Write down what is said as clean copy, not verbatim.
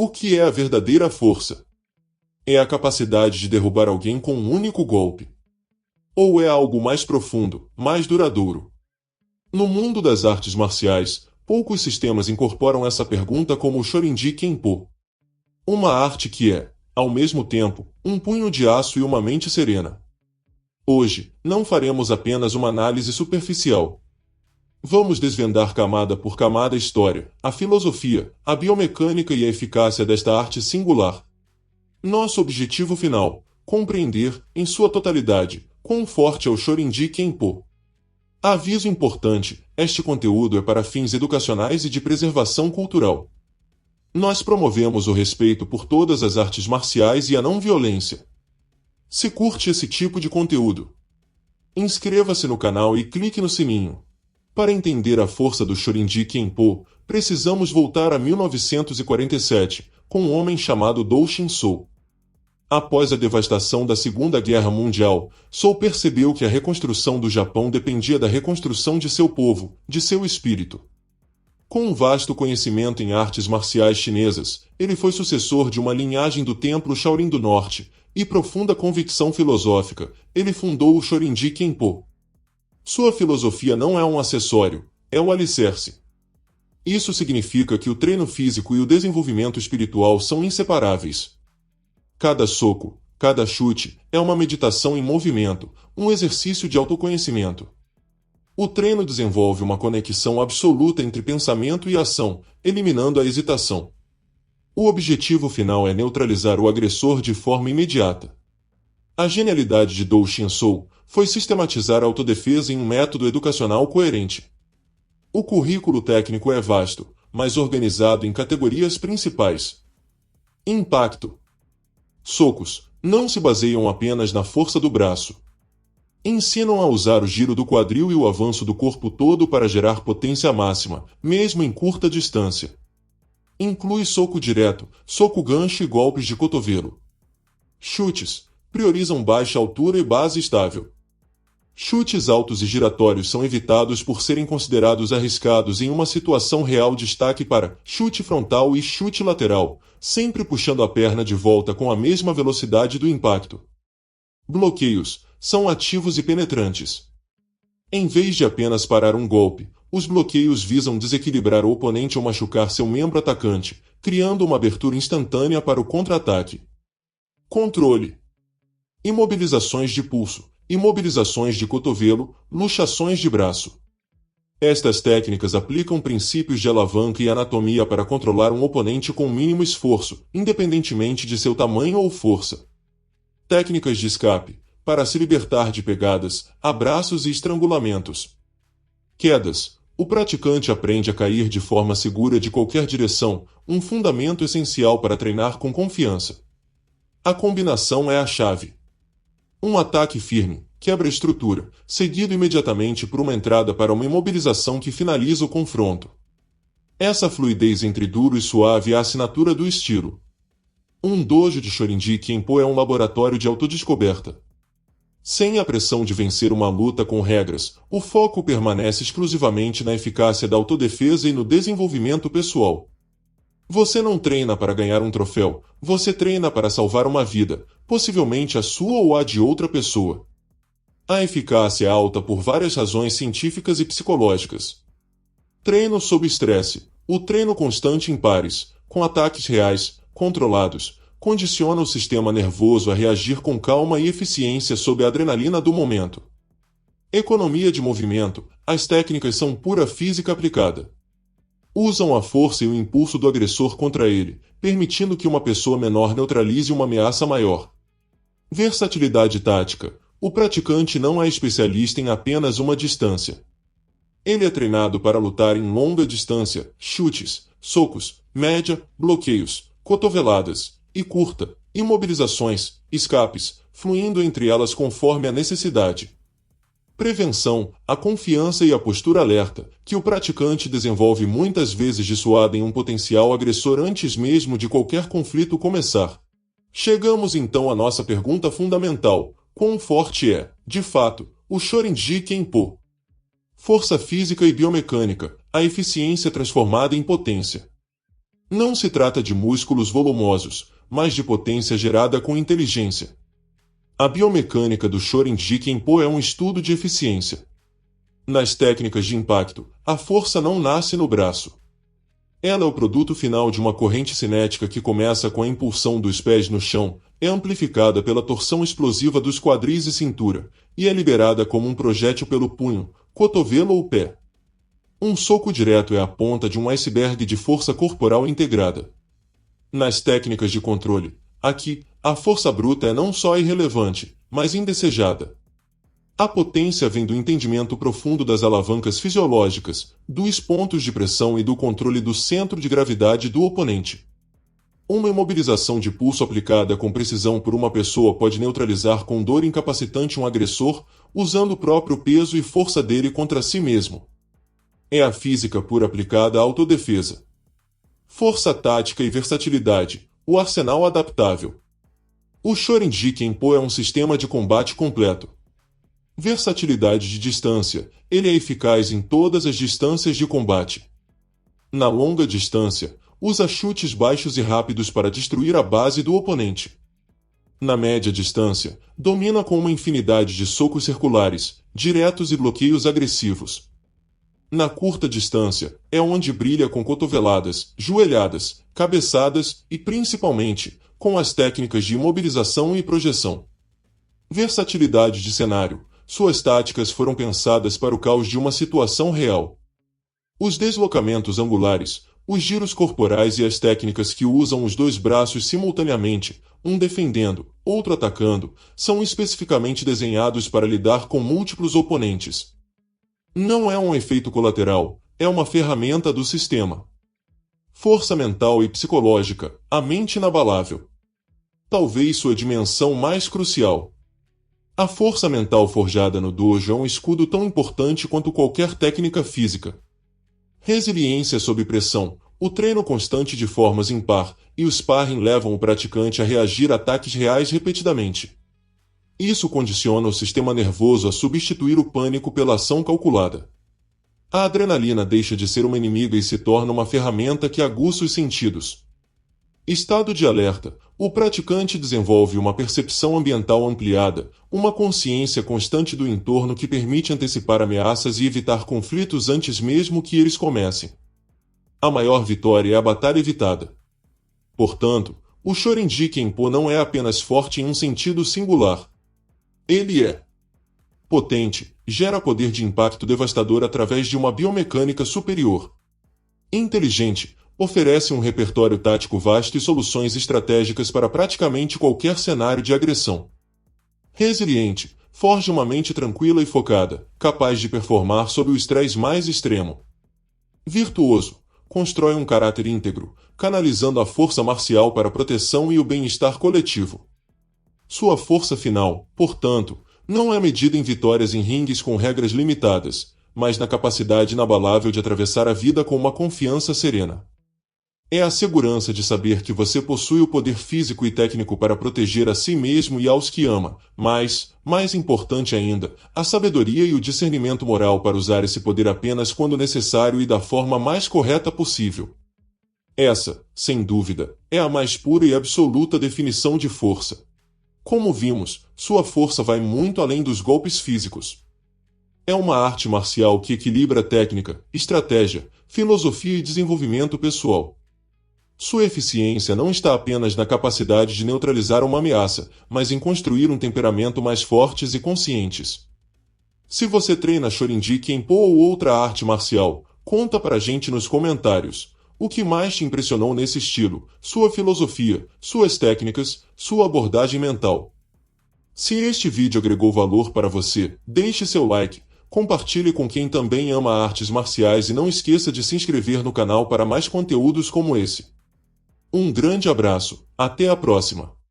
O que é a verdadeira força? É a capacidade de derrubar alguém com um único golpe? Ou é algo mais profundo, mais duradouro? No mundo das artes marciais, poucos sistemas incorporam essa pergunta como o Shorinji Kenpo. Uma arte que é, ao mesmo tempo, um punho de aço e uma mente serena. Hoje, não faremos apenas uma análise superficial. Vamos desvendar camada por camada a história, a filosofia, a biomecânica e a eficácia desta arte singular. Nosso objetivo final: compreender, em sua totalidade, quão forte é o Shorinji Kenpo. Aviso importante: este conteúdo é para fins educacionais e de preservação cultural. Nós promovemos o respeito por todas as artes marciais e a não-violência. Se curte esse tipo de conteúdo, inscreva-se no canal e clique no sininho. Para entender a força do Shorinji Kenpo, precisamos voltar a 1947, com um homem chamado Dou Shin-Soo. Após a devastação da Segunda Guerra Mundial, Soo percebeu que a reconstrução do Japão dependia da reconstrução de seu povo, de seu espírito. Com um vasto conhecimento em artes marciais chinesas, ele foi sucessor de uma linhagem do Templo Shaolin do Norte, e profunda convicção filosófica, ele fundou o Shorinji Kenpo. Sua filosofia não é um acessório, é o alicerce. Isso significa que o treino físico e o desenvolvimento espiritual são inseparáveis. Cada soco, cada chute, é uma meditação em movimento, um exercício de autoconhecimento. O treino desenvolve uma conexão absoluta entre pensamento e ação, eliminando a hesitação. O objetivo final é neutralizar o agressor de forma imediata. A genialidade de Dou Shin-Soo foi sistematizar a autodefesa em um método educacional coerente. O currículo técnico é vasto, mas organizado em categorias principais. Impacto. Socos não se baseiam apenas na força do braço. Ensinam a usar o giro do quadril e o avanço do corpo todo para gerar potência máxima, mesmo em curta distância. Inclui soco direto, soco gancho e golpes de cotovelo. Chutes priorizam baixa altura e base estável. Chutes altos e giratórios são evitados por serem considerados arriscados em uma situação real. Destaque para chute frontal e chute lateral, sempre puxando a perna de volta com a mesma velocidade do impacto. Bloqueios são ativos e penetrantes. Em vez de apenas parar um golpe, os bloqueios visam desequilibrar o oponente ou machucar seu membro atacante, criando uma abertura instantânea para o contra-ataque. Controle. Imobilizações de pulso, imobilizações de cotovelo, luxações de braço. Estas técnicas aplicam princípios de alavanca e anatomia para controlar um oponente com o mínimo esforço, independentemente de seu tamanho ou força. Técnicas de escape, para se libertar de pegadas, abraços e estrangulamentos. Quedas. O praticante aprende a cair de forma segura de qualquer direção, um fundamento essencial para treinar com confiança. A combinação é a chave. Um ataque firme, quebra a estrutura, seguido imediatamente por uma entrada para uma imobilização que finaliza o confronto. Essa fluidez entre duro e suave é a assinatura do estilo. Um dojo de Shorinji Kenpo é um laboratório de autodescoberta. Sem a pressão de vencer uma luta com regras, o foco permanece exclusivamente na eficácia da autodefesa e no desenvolvimento pessoal. Você não treina para ganhar um troféu, você treina para salvar uma vida, possivelmente a sua ou a de outra pessoa. A eficácia é alta por várias razões científicas e psicológicas. Treino sob estresse. O treino constante em pares, com ataques reais, controlados, condiciona o sistema nervoso a reagir com calma e eficiência sob a adrenalina do momento. Economia de movimento. As técnicas são pura física aplicada. Usam a força e o impulso do agressor contra ele, permitindo que uma pessoa menor neutralize uma ameaça maior. Versatilidade tática. O praticante não é especialista em apenas uma distância. Ele é treinado para lutar em longa distância, chutes, socos, média, bloqueios, cotoveladas, e curta, imobilizações, escapes, fluindo entre elas conforme a necessidade. Prevenção, a confiança e a postura alerta, que o praticante desenvolve muitas vezes dissuadem um potencial agressor antes mesmo de qualquer conflito começar. Chegamos então à nossa pergunta fundamental: quão forte é, de fato, o Shorinji Kenpo? Força física e biomecânica, a eficiência transformada em potência. Não se trata de músculos volumosos, mas de potência gerada com inteligência. A biomecânica do Shorin-ji Kenpo é um estudo de eficiência. Nas técnicas de impacto, a força não nasce no braço. Ela é o produto final de uma corrente cinética que começa com a impulsão dos pés no chão, é amplificada pela torção explosiva dos quadris e cintura, e é liberada como um projétil pelo punho, cotovelo ou pé. Um soco direto é a ponta de um iceberg de força corporal integrada. Nas técnicas de controle, aqui, a força bruta é não só irrelevante, mas indesejada. A potência vem do entendimento profundo das alavancas fisiológicas, dos pontos de pressão e do controle do centro de gravidade do oponente. Uma imobilização de pulso aplicada com precisão por uma pessoa pode neutralizar com dor incapacitante um agressor, usando o próprio peso e força dele contra si mesmo. É a física pura aplicada à autodefesa. Força tática e versatilidade, o arsenal adaptável. O Shorin-ji Kenpo é um sistema de combate completo. Versatilidade de distância, ele é eficaz em todas as distâncias de combate. Na longa distância, usa chutes baixos e rápidos para destruir a base do oponente. Na média distância, domina com uma infinidade de socos circulares, diretos e bloqueios agressivos. Na curta distância, é onde brilha com cotoveladas, joelhadas, cabeçadas e, principalmente, com as técnicas de imobilização e projeção. Versatilidade de cenário. Suas táticas foram pensadas para o caos de uma situação real. Os deslocamentos angulares, os giros corporais e as técnicas que usam os dois braços simultaneamente, um defendendo, outro atacando, são especificamente desenhados para lidar com múltiplos oponentes. Não é um efeito colateral, é uma ferramenta do sistema. Força mental e psicológica, a mente inabalável. Talvez sua dimensão mais crucial. A força mental forjada no dojo é um escudo tão importante quanto qualquer técnica física. Resiliência sob pressão, o treino constante de formas impar e o sparring levam o praticante a reagir a ataques reais repetidamente. Isso condiciona o sistema nervoso a substituir o pânico pela ação calculada. A adrenalina deixa de ser uma inimiga e se torna uma ferramenta que aguça os sentidos. Estado de alerta. O praticante desenvolve uma percepção ambiental ampliada, uma consciência constante do entorno que permite antecipar ameaças e evitar conflitos antes mesmo que eles comecem. A maior vitória é a batalha evitada. Portanto, o Shorin-ji Kenpo não é apenas forte em um sentido singular. Ele é potente, gera poder de impacto devastador através de uma biomecânica superior. Inteligente, oferece um repertório tático vasto e soluções estratégicas para praticamente qualquer cenário de agressão. Resiliente, forja uma mente tranquila e focada, capaz de performar sob o estresse mais extremo. Virtuoso, constrói um caráter íntegro, canalizando a força marcial para a proteção e o bem-estar coletivo. Sua força final, portanto, não é medida em vitórias em ringues com regras limitadas, mas na capacidade inabalável de atravessar a vida com uma confiança serena. É a segurança de saber que você possui o poder físico e técnico para proteger a si mesmo e aos que ama, mas, mais importante ainda, a sabedoria e o discernimento moral para usar esse poder apenas quando necessário e da forma mais correta possível. Essa, sem dúvida, é a mais pura e absoluta definição de força. Como vimos, sua força vai muito além dos golpes físicos. É uma arte marcial que equilibra técnica, estratégia, filosofia e desenvolvimento pessoal. Sua eficiência não está apenas na capacidade de neutralizar uma ameaça, mas em construir um temperamento mais fortes e conscientes. Se você treina Shorin-ji Kenpo ou outra arte marcial, conta pra gente nos comentários. O que mais te impressionou nesse estilo, sua filosofia, suas técnicas, sua abordagem mental. Se este vídeo agregou valor para você, deixe seu like, compartilhe com quem também ama artes marciais e não esqueça de se inscrever no canal para mais conteúdos como esse. Um grande abraço, até a próxima!